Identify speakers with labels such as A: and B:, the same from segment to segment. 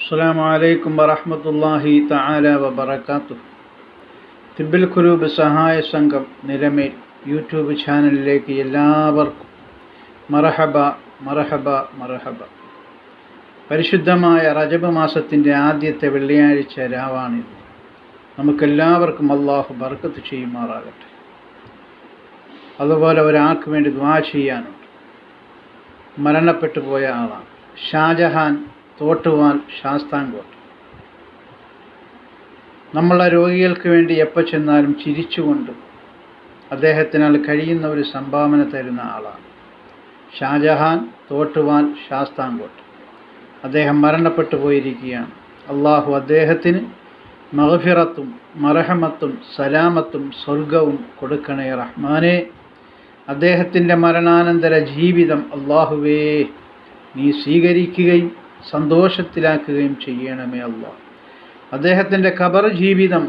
A: അസ്സലാമു അലൈക്കും വറഹ്മത്തുള്ളാഹി തആല വബറകാതുഹു. തിബ്ബിൽ ഖുലൂബ് സഹായ സംഘം നിലമേൽ യൂട്യൂബ് ചാനലിലേക്ക് എല്ലാവർക്കും മർഹബ മർഹബ മർഹബ. പരിശുദ്ധമായ റജബ് മാസത്തിൻ്റെ ആദ്യത്തെ വെള്ളിയാഴ്ച രാവാണിത്. നമുക്കെല്ലാവർക്കും അള്ളാഹു ബർക്കത്ത് ചെയ്യുമാറാകട്ടെ. അതുപോലെ ഒരാൾക്ക് വേണ്ടി ദുആ ചെയ്യാനുണ്ട്. മരണപ്പെട്ടു പോയ ആളാണ് ഷാജഹാൻ തോട്ടുവാൽ ശാസ്താംകോട്ട്. നമ്മളെ രോഗികൾക്ക് വേണ്ടി എപ്പോൾ ചെന്നാലും ചിരിച്ചുകൊണ്ട് അദ്ദേഹത്തിനാൽ കഴിയുന്ന ഒരു സംഭാവന തരുന്ന ആളാണ് ഷാജഹാൻ തോട്ടുവാൽ ശാസ്താംകോട്ട്. അദ്ദേഹം മരണപ്പെട്ടു പോയിരിക്കുകയാണ്. അള്ളാഹു അദ്ദേഹത്തിന് മഗ്ഫിറത്തും മർഹമത്തും സലാമത്തും സ്വർഗവും കൊടുക്കണേ റഹ്മാനെ. അദ്ദേഹത്തിൻ്റെ മരണാനന്തര ജീവിതം അള്ളാഹുവേ നീ സ്വീകരിക്കുകയും സന്തോഷത്തിലാക്കുകയും ചെയ്യണമേ അല്ലാഹ്. അദ്ദേഹത്തിൻ്റെ ഖബർ ജീവിതം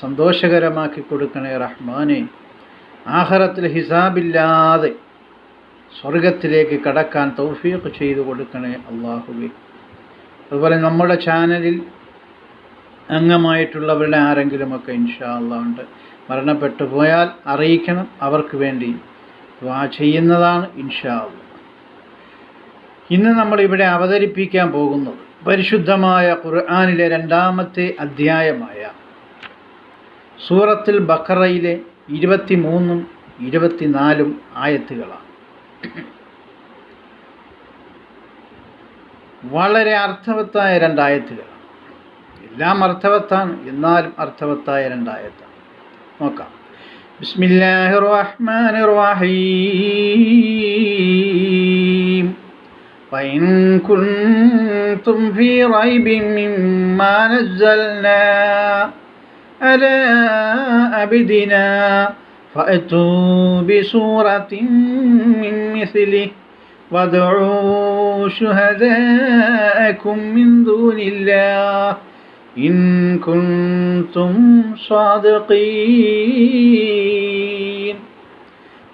A: സന്തോഷകരമാക്കി കൊടുക്കണേ റഹ്മാനെ. ആഖിറത്തിൽ ഹിസാബില്ലാതെ സ്വർഗത്തിലേക്ക് കടക്കാൻ തൗഫീഖ് ചെയ്തു കൊടുക്കണേ അല്ലാഹുവേ. അതുപോലെ നമ്മുടെ ചാനലിൽ അംഗമായിട്ടുള്ളവരുടെ ആരെങ്കിലുമൊക്കെ ഇൻഷാ അല്ലാഹ് ഉണ്ട്, മരണപ്പെട്ടു പോയാൽ അറിയിക്കണം. അവർക്ക് വേണ്ടി ദുആ ചെയ്യുന്നതാണ് ഇൻഷാ അല്ലാഹ്. ഇന്ന് നമ്മളിവിടെ അവതരിപ്പിക്കാൻ പോകുന്നത് പരിശുദ്ധമായ ഖുർആനിലെ 2-ാമത്തെ അധ്യായമായ സൂറത്തുൽ ബഖറയിലെ 23ഉം 24ഉം ആയത്തുകളാണ്. വളരെ അർത്ഥവത്തായ 2 ആയത്തുകളാണ്. എല്ലാം അർത്ഥവത്താണ്, എന്നാലും അർത്ഥവത്തായ 2 ആയത്താണ്. നോക്കാം. ബിസ്മില്ലാഹിർ റഹ്മാനിർ റഹീം. وإن كنتم في ريب مما نزلنا على عبدنا فأتوا بسورة من مثله وادعوا شهداءكم من دون الله إن كنتم صادقين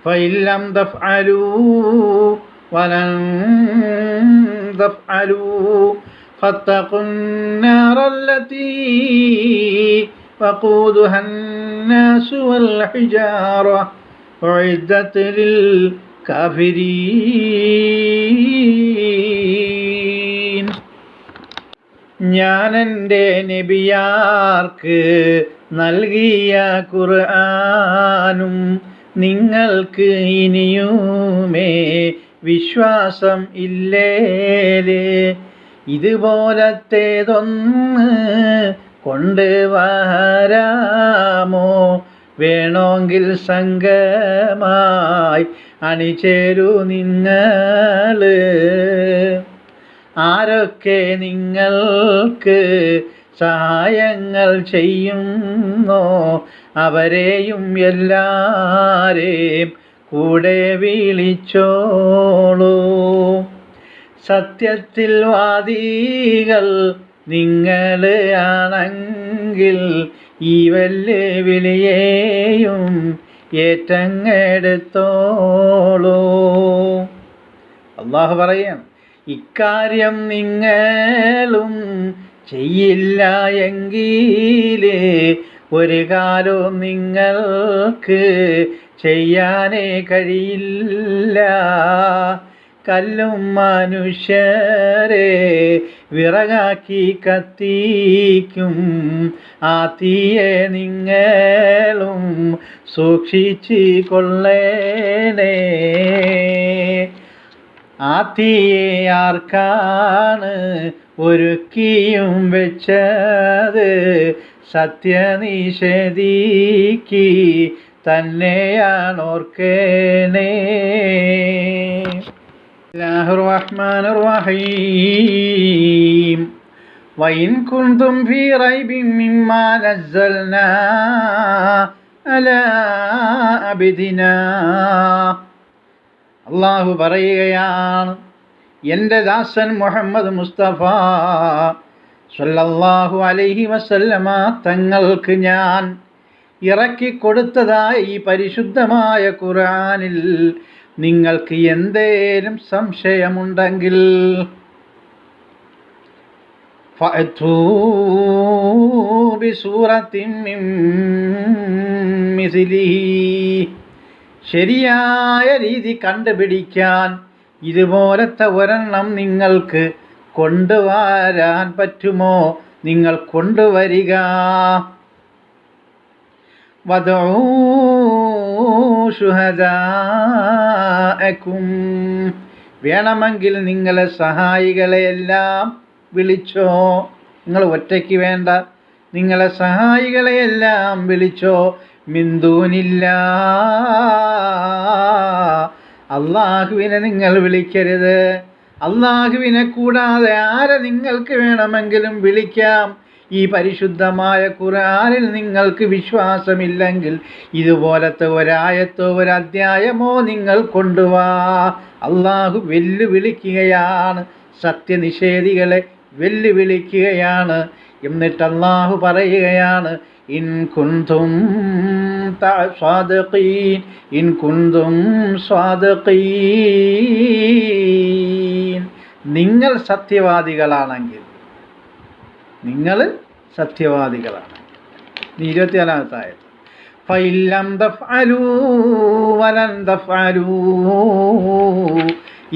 A: فإن لم تفعلوا ولن تفعلوا فاتقوا النار التي وقودها الناس والحجارة أعدت للكافرين. ഞാൻ എൻ്റെ നബിയാർക്ക് നൽകിയ ഖുർആനും നിങ്ങൾക്ക് ഇനിയുമേ വിശ്വാസം ഇല്ലേലേ? ഇതുപോലത്തേതൊന്ന് കൊണ്ട് വരാമോ? വേണമെങ്കിൽ സംഘമായി അണിചേരൂ നിങ്ങൾ. ആരൊക്കെ നിങ്ങൾക്ക് സഹായങ്ങൾ ചെയ്യുന്നോ അവരെയും എല്ലാരെയും കൂടെ വിളിച്ചോളൂ. സത്യത്തിൽ വാദികൾ നിങ്ങൾ ആണെങ്കിൽ ഈ വെല്ലുവിളിയെയും ഏറ്റെടുത്തോളൂ. അള്ളാഹു പറയാണ്, ഇക്കാര്യം നിങ്ങളും ചെയ്യില്ല എങ്കിൽ ഒരു കാലവും നിങ്ങൾക്ക് ചെയ്യാനേ കഴിയില്ല. കല്ലും മനുഷ്യരെ വിറകാക്കി കത്തിക്കും, ആ തീയെ നിങ്ങളും സൂക്ഷിച്ച് കൊള്ളണേ. ആ തീയെ ആർക്കാണ് ഒരുക്കിയും വെച്ചത്? സത്യനിഷേധിക്ക് തന്നെയാണോർക്കേണേ. ബിസ്മില്ലാഹിർ റഹ്മാനിർ റഹീം. വഇൻ കുൻതും ഫീ റൈബിൻ മിമ്മാ നസ്സൽനാ അലാ അബ്ദിനാ. അല്ലാഹു പറയുകയാണ്, എൻ്റെ ദാസൻ മുഹമ്മദ് മുസ്തഫ സല്ലല്ലാഹു അലൈഹി വസല്ലമ തങ്ങൾക്ക് ഞാൻ ഇറക്കിക്കൊടുത്തതായ ഈ പരിശുദ്ധമായ ഖുർആനിൽ നിങ്ങൾക്ക് എന്തേലും സംശയമുണ്ടെങ്കിൽ ഫഅ്തൂ ബിസൂറത്തിൻ മിൻ മിസ്ലിഹി. ശരിയായ രീതി കണ്ടുപിടിക്കാൻ ഇതുപോലത്തെ ഒരെണ്ണം നിങ്ങൾക്ക് കൊണ്ടുവരാൻ പറ്റുമോ? നിങ്ങൾ കൊണ്ടുവരിക. വദഊ ശുഹദാഅക്കും. വേണമെങ്കിൽ നിങ്ങളെ സഹായികളെയെല്ലാം വിളിച്ചോ. നിങ്ങൾ ഒറ്റയ്ക്ക് വേണ്ട, നിങ്ങളെ സഹായികളെയെല്ലാം വിളിച്ചോ. മിൻ ദൂനില്ലാഹ്. അള്ളാഹുവിനെ നിങ്ങൾ വിളിക്കരുത്. അള്ളാഹുവിനെ കൂടാതെ ആരെ നിങ്ങൾക്ക് വേണമെങ്കിലും വിളിക്കാം. ഈ പരിശുദ്ധമായ ഖുർആനിൽ നിങ്ങൾക്ക് വിശ്വാസമില്ലെങ്കിൽ ഇതുപോലത്തെ ഒരായത്തോ ഒരധ്യായമോ നിങ്ങൾ കൊണ്ടുവാ. അള്ളാഹു വെല്ലുവിളിക്കുകയാണ്, സത്യനിഷേധികളെ വെല്ലുവിളിക്കുകയാണ്. എന്നിട്ട് അള്ളാഹു പറയുകയാണ്, ഇൻ കുന്തും സ്വാദിഖീൻ, ഇൻ കുന്തും സ്വാദിഖീൻ. നിങ്ങൾ സത്യവാദികളാണെങ്കിൽ, നിങ്ങൾ സത്യവാദികളാണ്. 24-ാമത്തെ ആയത്ത്. ഫഇല്ലം തഫ്അലൂ വലൻ തഫ്അലൂ.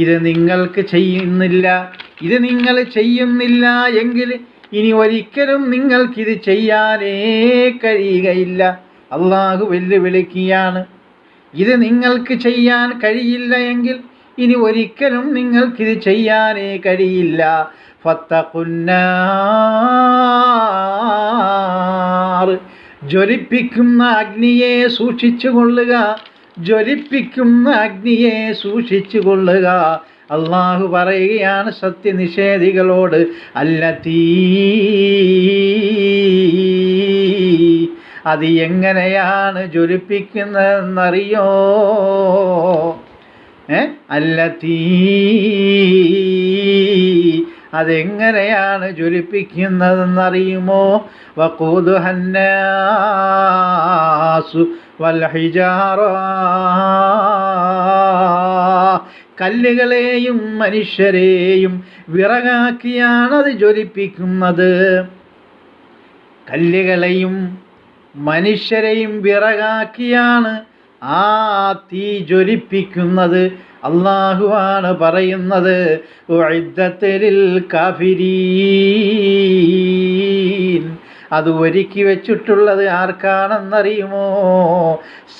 A: ഇത് നിങ്ങൾക്ക് ചെയ്യുന്നില്ല, ഇത് നിങ്ങൾ ചെയ്യുന്നില്ല എങ്കിൽ ഇനി ഒരിക്കലും നിങ്ങൾക്കിത് ചെയ്യാനേ കഴിയുകയില്ല. അള്ളാഹു വെല്ലുവിളിക്കുകയാണ്. ഇത് നിങ്ങൾക്ക് ചെയ്യാൻ കഴിയില്ല എങ്കിൽ ഇനി ഒരിക്കലും നിങ്ങൾക്കിത് ചെയ്യാനേ കഴിയില്ല. ഫത്തഖുന്നാർ. ജ്വലിപ്പിക്കുന്ന അഗ്നിയെ സൂക്ഷിച്ചു കൊള്ളുക, ജ്വലിപ്പിക്കുന്ന അഗ്നിയെ സൂക്ഷിച്ചു കൊള്ളുക. അള്ളാഹു പറയുകയാണ് സത്യനിഷേധികളോട്, അല്ലതീ. അത് എങ്ങനെയാണ് ജ്വലിപ്പിക്കുന്നതെന്നറിയോ? അല്ലതീ. അതെങ്ങനെയാണ് ജ്വലിപ്പിക്കുന്നതെന്നറിയുമോ? വഖൂദുഹന്നാസു വൽ ഹിജാറ. കല്ലുകളെയും മനുഷ്യരെയും വിറകാക്കിയാണത് ജ്വലിപ്പിക്കുന്നത്. കല്ലുകളെയും മനുഷ്യരെയും വിറകാക്കിയാണ് ആ തീ ജ്വലിപ്പിക്കുന്നത്. അള്ളാഹുവാണ് പറയുന്നത്, ഉഇദ്ദത്തിൽ കാഫിരീൻ. അത് ഒരുക്കി വെച്ചിട്ടുള്ളത് ആർക്കാണെന്നറിയുമോ?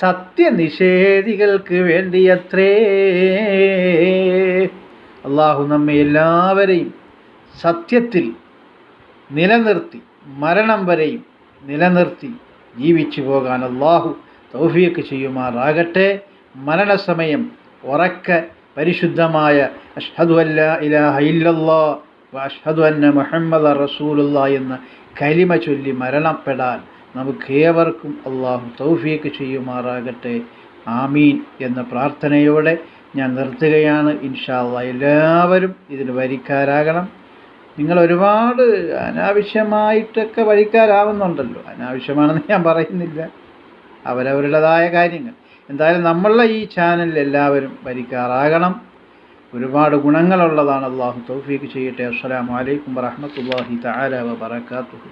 A: സത്യനിഷേധികൾക്ക് വേണ്ടിയത്രേ. അള്ളാഹു നമ്മെ എല്ലാവരെയും സത്യത്തിൽ നിലനിർത്തി മരണം വരെയും നിലനിർത്തി ജീവിച്ചു പോകാൻ അള്ളാഹു തൗഫീഖ് ചെയ്യുമാറാകട്ടെ. മരണസമയം ഉറക്കെ പരിശുദ്ധമായ അഷ്ഹദു അല്ലാ ഇലാഹ ഇല്ലല്ലാഹ് വ അഷ്ഹദു അന്ന മുഹമ്മദൻ റസൂലുള്ളാഹ് എന്ന കലിമ ചൊല്ലി മരണപ്പെടാൻ നമുക്കേവർക്കും അള്ളാഹു തൗഫീഖ് ചെയ്യുമാറാകട്ടെ. ആമീൻ എന്ന പ്രാർത്ഥനയോടെ ഞാൻ നിർത്തുകയാണ്. ഇൻഷാ അല്ലാഹ് എല്ലാവരും ഇതിന് വരിക്കാരാകണം. നിങ്ങൾ ഒരുപാട് അനാവശ്യമായിട്ടൊക്കെ വരിക്കാരാവുന്നുണ്ടല്ലോ. അനാവശ്യമാണെന്ന് ഞാൻ പറയുന്നില്ല, അവരവരുടേതായ കാര്യങ്ങൾ. എന്തായാലും നമ്മളുടെ ഈ ചാനലിൽ എല്ലാവരും വരിക്കാറാകണം. ഒരുപാട് ഗുണങ്ങളുള്ളതാണ്. അള്ളാഹു തൗഫീഖ് ചെയ്യട്ടെ. അസ്സലാമു അലൈക്കും വറഹ്മത്തുള്ളാഹി തആല വബറകാതുഹു.